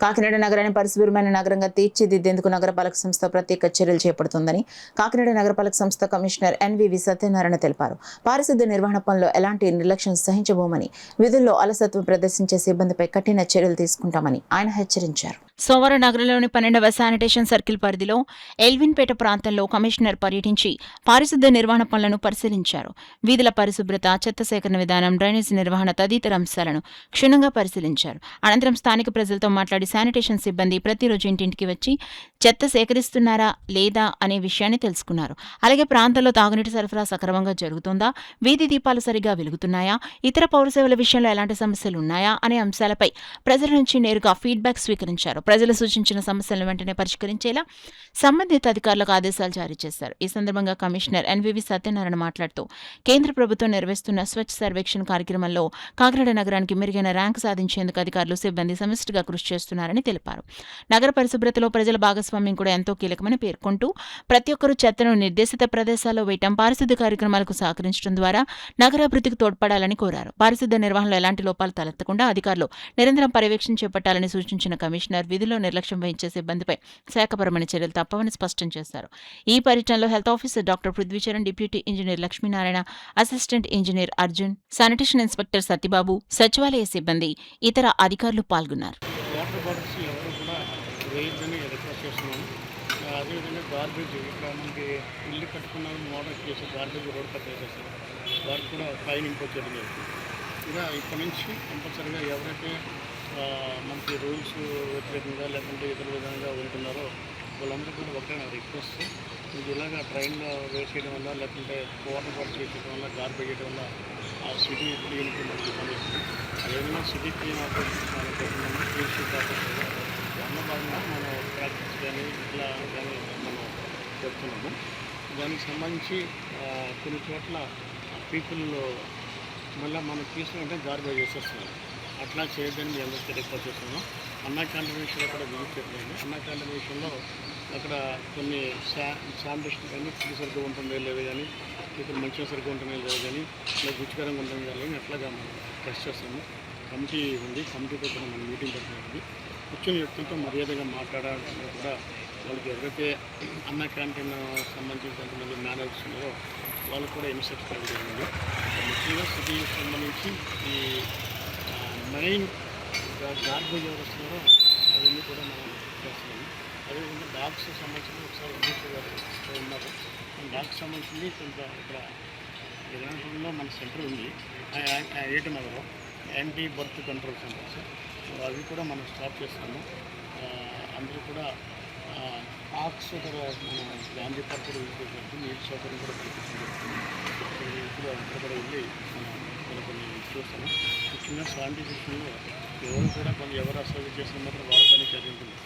కాకినాడ నగరాన్ని పరిశుభ్రమైన నగరంగా తీర్చిదిద్దేందుకు నగరపాలక సంస్థ ప్రత్యేక చర్యలు చేపడుతుందని కాకినాడ నగరపాలక సంస్థ కమిషనర్ ఎన్వివి సత్యనారాయణ తెలిపారు. పారిశుద్ధ్య నిర్వహణ పనుల్లో ఎలాంటి నిర్లక్ష్యం సహించబోమని, విధుల్లో అలసత్వం ప్రదర్శించే సిబ్బందిపై కఠిన చర్యలు తీసుకుంటామని ఆయన హెచ్చరించారు. సోమవారం నగరంలోని 12వ శానిటేషన్ సర్కిల్ పరిధిలో ఎల్విన్పేట ప్రాంతంలో కమిషనర్ పర్యటించి పారిశుద్ధ్య నిర్వహణ పనులను పరిశీలించారు. వీధుల పరిశుభ్రత, చెత్త సేకరణ విధానం, డ్రైనేజీ నిర్వహణ తదితర అంశాలను క్షుణ్ణంగా పరిశీలించారు. అనంతరం స్థానిక ప్రజలతో మాట్లాడి శానిటేషన్ సిబ్బంది ప్రతిరోజు ఇంటింటికి వచ్చి చెత్త సేకరిస్తున్నారా లేదా అనే విషయాన్ని తెలుసుకున్నారు. అలాగే ప్రాంతంలో తాగునీటి సరఫరా సక్రమంగా జరుగుతుందా, వీధి దీపాలు సరిగా వెలుగుతున్నాయా, ఇతర పౌర సేవల విషయంలో ఎలాంటి సమస్యలు ఉన్నాయా అనే అంశాలపై ప్రజల నుంచి నేరుగా ఫీడ్బ్యాక్ స్వీకరించారు. ప్రజలు సూచించిన సమస్యలను వెంటనే పరిష్కరించేలా సంబంధిత అధికారులకు ఆదేశాలు జారీ చేశారు. ఈ సందర్భంగా కమిషనర్ ఎన్వివి సత్యనారాయణ మాట్లాడుతూ కేంద్ర ప్రభుత్వం నిర్వహిస్తున్న స్వచ్ఛ సర్వేక్షణ్ కార్యక్రమంలో కాకినాడ నగరానికి మెరుగైన ర్యాంకు సాధించేందుకు అధికారులు, సిబ్బంది సమిష్టిగా కృషి చేస్తున్నారని తెలిపారు. నగర పరిశుభ్రతలో ప్రజల భాగస్వామ్యం కూడా ఎంతో కీలకమని పేర్కొంటూ ప్రతి ఒక్కరూ చెత్తను నిర్దేశిత ప్రదేశాల్లో వేయటం, పారిశుద్ధ్య కార్యక్రమాలకు సహకరించడం ద్వారా నగరాభివృద్ధికి తోడ్పడాలని కోరారు. పారిశుద్ధ్య నిర్వహణలో ఎలాంటి లోపాలు తలెత్తకుండా అధికారులు నిరంతరం పర్యవేక్షణ చేపట్టాలని సూచించిన కమిషనర్ విధుల్లో నిర్లక్ష్యం వహించే సిబ్బందిపై శాఖపరమైన చర్యలు తప్పవని స్పష్టం చేశారు. ఈ పర్యటనలో health officer doctor Prithvi Charan, deputy engineer Lakshminarayana, assistant engineer Arjun, sanitation inspector Satyababu, సచివాలయ సిబ్బంది, ఇతర అధికారులు పాల్గొన్నారు. అదేవిధంగా గార్బేజ్ ఇక్కడ మనకి ఇల్లు కట్టుకున్నాము, మోడల్ చేసి గార్బేజ్ రోడ్ కట్టేసేస్తారు. వారికి కూడా ఫైన్ ఇంపోజ్ చేయడం జరుగుతుంది. ఇలా ఇప్పటి నుంచి కంపల్సరీగా ఎవరైతే మనకి రూల్స్ వ్యతిరేకంగా లేకుంటే ఇతర విధంగా ఉంటున్నారో వాళ్ళందరూ కూడా ఒకటే నా రిక్వెస్ట్, మీకు ఇలాగా ట్రైన్లో వేస్ట్ చేయడం వల్ల లేకుంటే వాటర్ బాటిల్ చేయడం వల్ల గార్బేజ్ చేయడం వల్ల ఆ సిటీ క్లీన్కి మనకి పనిస్తుంది. అదేవిధంగా సిటీ క్లీన్ ఆపరేషన్ మనకి క్లీన్ షీట్ ఆపరేషన్ అన్న భాగంగా మనం ప్రాక్టీస్ కానీ ఇట్లా కానీ మనం చెప్తున్నాము. దానికి సంబంధించి కొన్ని చోట్ల పీపుల్ మళ్ళీ మనం తీసుకుంటే గార్బేజ్ చేసేస్తున్నాం. అట్లా చేయొద్దని మీ అందరికీ రిక్వెస్ట్ చేస్తున్నాం. అన్నా క్యాంటీన్ విషయంలో కూడా విజిట్ చేయలేదు. అన్నా క్యాంటీన్ విషయంలో అక్కడ కొన్ని శానిటేషన్ కానీ ఫుడ్ సరిగ్గా ఉంటుందో లేదో కానీ, ఇప్పుడు మంచిగా సరిగ్గా ఉంటుందో లేదో కానీ, ఇలా రుచికరంగా ఉంటుందో కానీ అట్లాగా మనం టెస్ట్ చేస్తాము. కమిటీ ఉంది, కమిటీతో కూడా మనం మీటింగ్ పెడుతుంది. కూర్చొని వ్యక్తులతో మర్యాదగా మాట్లాడాలని కూడా వాళ్ళకి ఎవరైతే అన్న క్యాంటీన్ సంబంధించిన కొంతమంది మేనేజర్స్ ఉన్నారో వాళ్ళకు కూడా ఇన్స్ట్రక్ట్ చేయడం జరిగింది. ముఖ్యంగా సిటీకి సంబంధించి ఈ మెయిన్ గార్బేజ్ ఎవరు వస్తున్నారో అవన్నీ కూడా మనం చేస్తున్నాము. అదేవిధంగా డాగ్స్ సంబంధించి ఒకసారి ఉన్నారు. డాగ్స్ సంబంధించి కొంత ఇక్కడ విధానంలో మన సెంటర్ ఉంది, ఏటనగర్లో యాంటీ బర్త్ కంట్రోల్ సెంటర్స్, అవి కూడా మనం స్టార్ట్ చేస్తాము. అందరూ కూడా డాగ్స్ కూడా మనం గాంధీ పార్క్ కూడా విజిట్ నీటి సౌకర్యం కూడా కల్పించడం ఇప్పుడు అంతా కూడా వెళ్ళి మనం కొన్ని చూస్తాము. ముఖ్యంగా శానిటైజేషన్లో ఎవరు కూడా ఎవరు అసలు చేసిన మాత్రం వాళ్ళ పని చదివింటుంది.